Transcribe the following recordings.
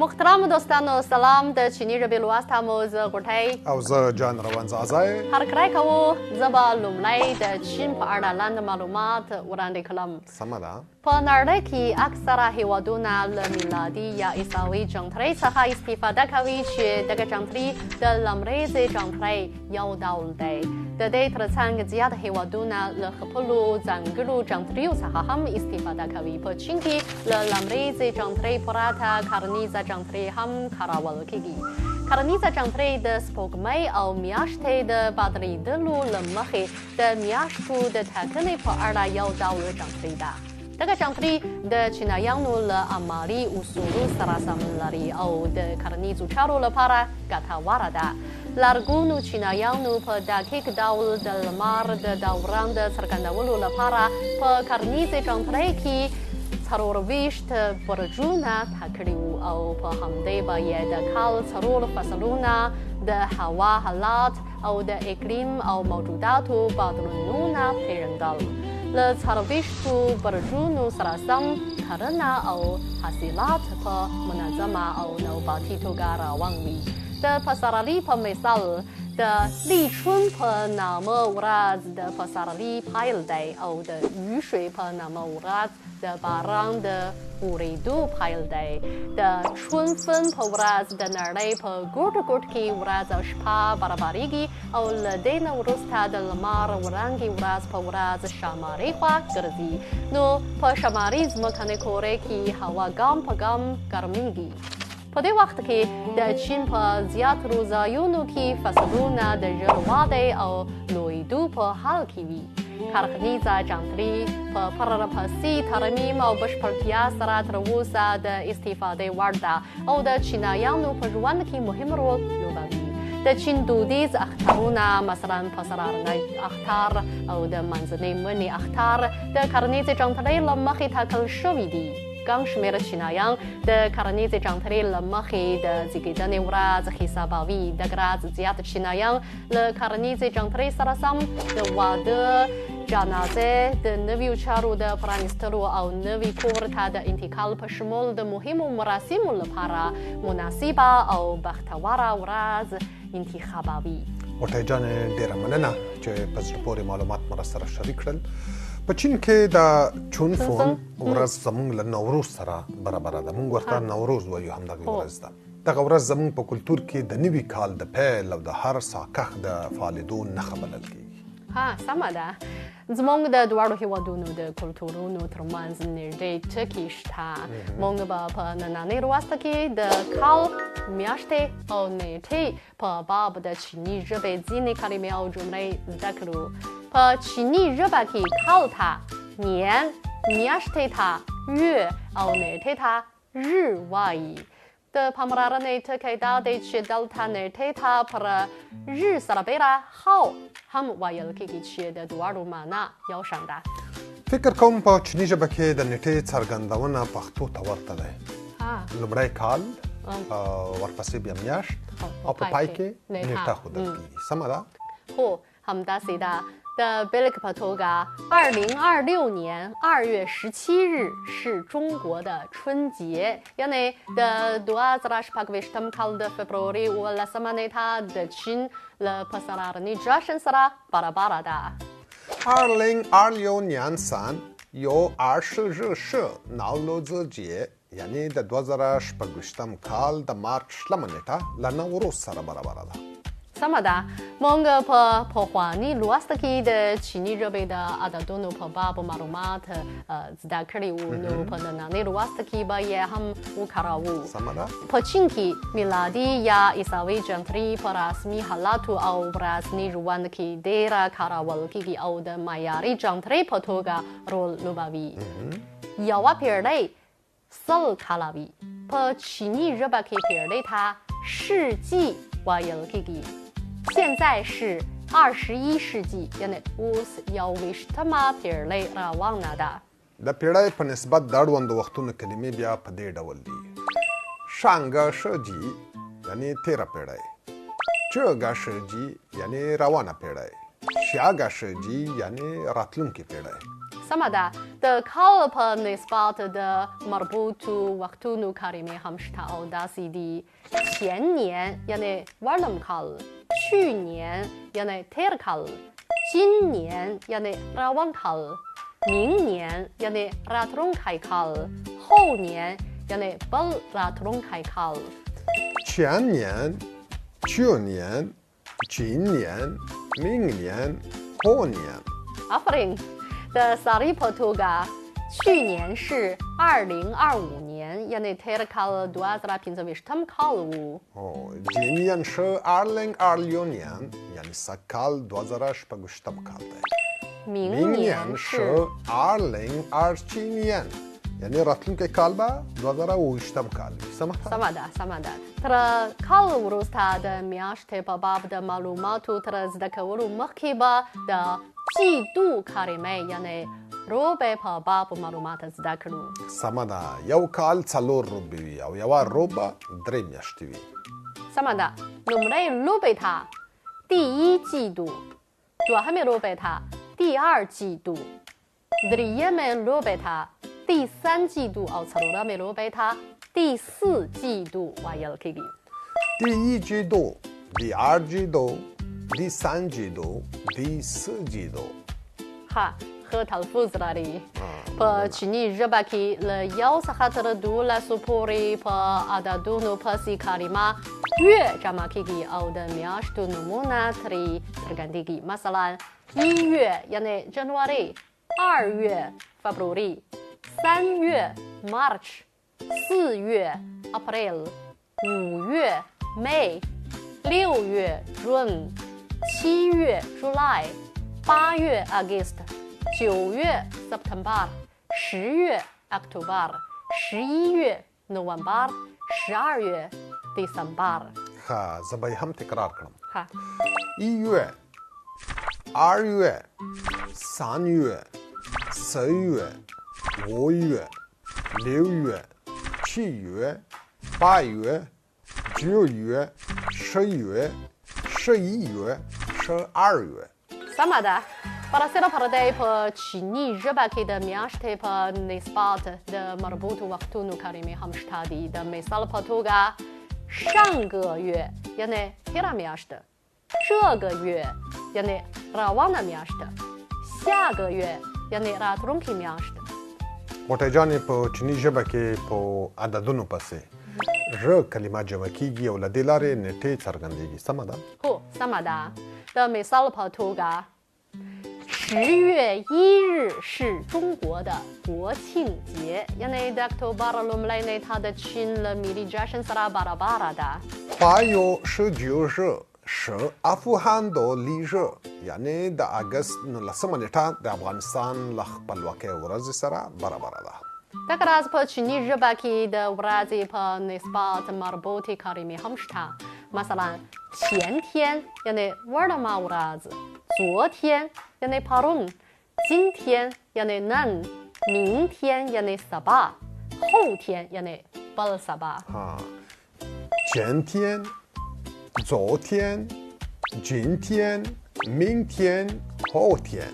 محترم دوستانو سلام د چینی ژبې لوست هم زه غوټۍ او زه جان روانزازی هرکلی کوو زه به لومړی د چین په اړه لنډ معلومات وړاندې کړم سمه ده په نړۍ کې اکثره هیوادونه له میلادي یا عیسوي جنترۍ څخه استفاده کوي چې دغه جنتري د لمریزې جنترۍ یو ډول دی د دې ترڅنګ زیات هیوادونه له خپلو ځانګړو جنتریو څخه هم استفاده کوي په چین کې له لمریزې جنترۍ پرته کرنیزه جنترۍ هم کارول کیږي کرنیزه جنترۍ د سپوږمۍ او میاشتې د بدلیدلو له مخې د میاشتو د ټاکنې په اړه یو ډول جنترۍ ده دغه جنتري د چینایانو له عملي اصولو سره سمون لري او د کرنیزو چارو لپاره ګټوره ده لرګونو چینایانو په دقیق ډول د لمر د دوران د څرګندولو لپاره په کرنیزې جنترۍ کې 24 برجونه ټاکلي وو او په همدې به یې د کال 4 فصلونه د هوا حالات او د اقلیم او موجوداتو بدلونونه پیژندل له 24 برجونو سره سم کرنه او حاصلات په منظمه او نوباتي توګه روان وي د پسرلي په مثال د لیچون په نامه ورځ د پسرلي پیل دی او د یوشوي په نامه ورځ د باران د اورېدو پیل دی د چونفن په ورځ د نړۍ په ګوټ ګوټ کې ورځ او شپه برابریږي او له دې نه وروسته د لمر وړانګې ورځ په ورځ شمارې خوا ګرځي نو په شماري ځمکنۍ کورې کې هوا ګام په ګام ګرمیږي په دې وخت کې د چین په زیاترو ځایونو کې فصلونه د ژر وادۍ او لویدو په حال کې وي کرنیزه جنتري په پرله پسې ترمیم او بشپړتیا سره تر اوسه د استفادې وړ ده او د چینایانو په ژوند کې مهم رول لوبوي د چین دودیز اخترونه مثلا پسرلنی اختر او د منځنۍ مني اختر د کرنیزې جنترۍ له مخې ټاکل شوي دي ګڼ شمېر چینایان د کرنیزې جنترۍ له مخې د زیږېدنې ورځ حسابوي دغه ورځ زیات چینایان له کرنیزې جنترۍ سره سم د واده جنازې د نویو چارو د پرانیستلو او نوي کور ته د انتقال په شمول د مهمو مراسمو لپاره مناسبه او بختوره ورځ انتخابوي غوټۍ جانې ډېره مننه چې په زړه پورې معلومات مو راسره شریک کړل په چین کې د چونفون ورځ زموږ له نوروز سره برابره ده موږ ورته نوروز وایو همدغه ورځ ده دغه ورځ زموږ په کلتور کې د نوي کال د پیل او د هر ساکخ د فعالېدو نښه بلل کېږي سمه ده زموږ د دواړو هیوادونو د کلتورونو ترمنځ نږدې ټکي شته موږ به په نننۍ لوست کې د کال میاشتې او نیټې په باب د چیني ژبې ځینې کلمې او جملې زده کړو په چیني ژبه کې کال ته年میاشتې ته月او نیټې ته日وایي د پاملرنې ټکی دا دی چې دلته نیټې ته پر日سره بیره هاو هم ویل کېږي چې د دواړو معنا یو شان ده فکر کوم په چیني ژبه کې د نیټې څرګندونه پښتو ته ورته دی لومړی کال ورپسې بیا میاشت او په پای کې نیټه ښودل کېږي سمه ده هو همداسې ده د بیلګې په توګه2026年2月17日是中国的春节یعنې د 2018 کال د فبروري 18 نیټه د چین له پسرلني جشن سره برابره ده 2026年3月20日是劳动节یعنې د 2018 کال د مارچ 8 نیټه له نوروز سره برابره ده سمه ده موږ په پخواني لوست کې د چیني ژبې د عددونو په باب معلومات زده کړي وو نو په نننۍ لوست کې به یې هم وکاروو سمه ده په چین کې میلادي یا عیسوي جنتري په رسمي حالاتو او ورځني ژوند کې ډېره کارول کېږي او د معیاري جنترۍ په توګه رول لوبوي یوه پیړۍ 100 کاله وي په چیني ژبه کې پیړۍ ته 世纪ویل کېږي现在是21世纪یعنې اوس 21مه پیړۍ روانه ده د پیړۍ په نسبت د اړوندو وختونو کلمې بیا په دې ډول دي شانګه شجي یعنې تېره پیړۍ چوګه شجي یعنې روانه پیړۍ شیاګه شجي یعنې راتلونکې پیړۍ سمدا د کال په نسبت د مربوطو وقتونو کلمه هم شته او داسې دي前年یعنی وړم کال 去年یعنی تیر کال 今年یعنی روان کال 明年یعنی راتلونکی کال 后年یعنی بل راتلونکی کال 前年去年今年明年后年 آفرین د ساری په توګه 去年是2025年یعنی تیر کال 2025 کال و今年是2026年یعنی سکال 2026 کال دی 明年是2027年یعنی راتلونکی کال به 2028 کال وي سمه ده تر کال وروسته د میاشتې په باب د معلوماتو تر زده کولو مخکې به د季度کلمې یعنی روبې په باب معلومات زده کړو سمه ده یو کال 4 روبې وي او یوه روبه 3 میاشتې وي سمه ده لومړی روبې ته 第一季度 دوهمې روبې ته 第二季度 درېیمې روبې ته 第三季度او څلورمې روبې ته 第四季度ویل کېږي 第一季度第二季度第三季度第四季度ها ښه تلفظ لري په چیني ژبه کې له یو څخه تر 12 پورې په عددونو پسې کلمه 月 جمع کېږي او د میاشتو نومونه ترې څرګندېږي مثلا 1月 یعنی جنوري 2月 فبروري 3月 مارچ 4月 اپریل 5月 مای 6月 جون 7月 جولای 8月 اگست 9月 سپتامبر 10月 اکتبر 11月 نوامبر 12月 دسامبر ها زه به هم تکرار کړم ها 1月2月3月4月5月6月7月8月9月10月11月12月 سمه ده فراسره پردی په چینی ژبه کې د میاشتې په نسبت د مربوطو وختونو کلمې هم شته دي د مثال په توګه 上个月 یعنی تیره میاشت 这个月 یعنی روانه میاشت 下个月 یعنی راتلونکې میاشت غوټۍ جانې په چیني ژبه کې په عددونو پسې ژ کلمه جمع کیږي او له دې لارې نیټې څرګندېږي سمه ده هو سمه ده د مثال په توګه 10月1日是中国的国庆节 یعنی د اکتوبر لومړۍ نیټه د چین له ملي جشن سره برابره ده 8月19日是阿富汗的历日یعنی د اګست 19 نیټه د افغانستان له خپلواکۍ ورځې سره برابره ده دغه راز په چیني ژبه کې د ورځې په نسبت مربوطې کلمې هم شته مثلا 前天 یعنی وړمه ورځ 昨天 یعنی پرون 今天 یعنی نن 明天 یعنی سبا 后天 یعنی بل سبا 前天昨天今天明天后天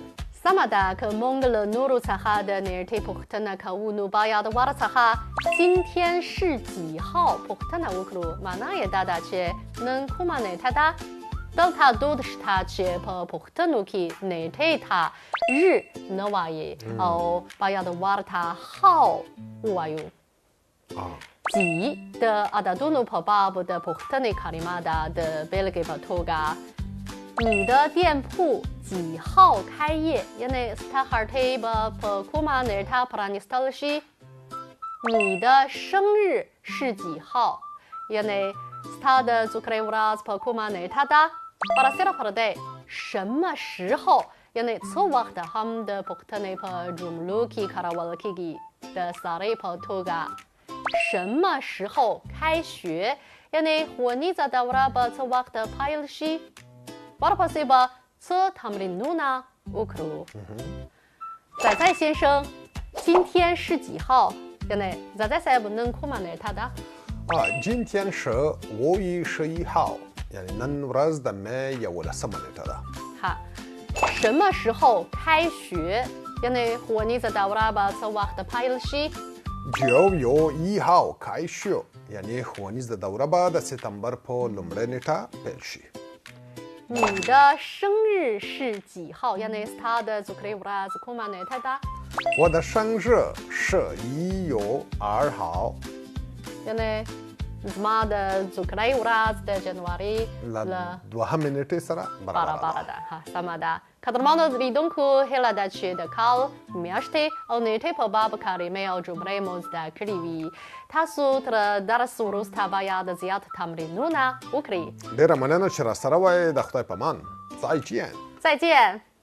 سمه ده که موږ له نورو څخه د نیټې پوښتنه کوو نو باید ورڅخه 今天是几号پوښتنه وکړو معنا یې دا ده چې نن کومه نیټه ده دلته دود شته چې په پوښتنو کې نیټې ته ر نه وایي او باید ورته هاو ووایو几د عددونو په باب د پوښتنې کلمه ده د بېلګې په توګه 你的店铺几号开业 یعنی ستا هټۍ به په کومه نیټه پرانیستل شي 你的生日是几号 یعنی ستا د ذکرې ورځ په کومه نیټه ده فراسره پردی 什么时候 یعنی څو وخت هم د پوښتنې په جملو کې کارول کېږي د سارې په توګه 什么时候开学 یعنی ښوونیزه دوره به څه وخت پیل شي ورپسې به څه تمرینونه وکړو仔仔先生今天是几号 یعنی仔仔صاحب نن کومه نیټه ده今天是5月11号یعنی نن ورځ د مې 11 نیټه ده什么时候开学 یعنی ښوونیزه دوره به څه وخت پیل شي؟ 9月1号开学 یعنی ښوونیزه دوره به د سپتمبر په لومړۍ نیټه پیل شي. 你的生日是几号？یعنی ستا د زوکړې ورځ کومه نیټه ده؟ 我的生日是1月2号 یعنی زما د زوکړې ورځ د جنوري له 2 نیټې سره برابر ده. ها سمه ده. قدرمنو لیدونکو هیله ده چې د کال میاشتې او نیټې په باب کلمې او جملې مو زده کړې وي. تاسو تر درس وروسته باید زیات تمرینونه وکړئ. ډیره مننه چې راسره وای. د خدای په امان.再见.再见.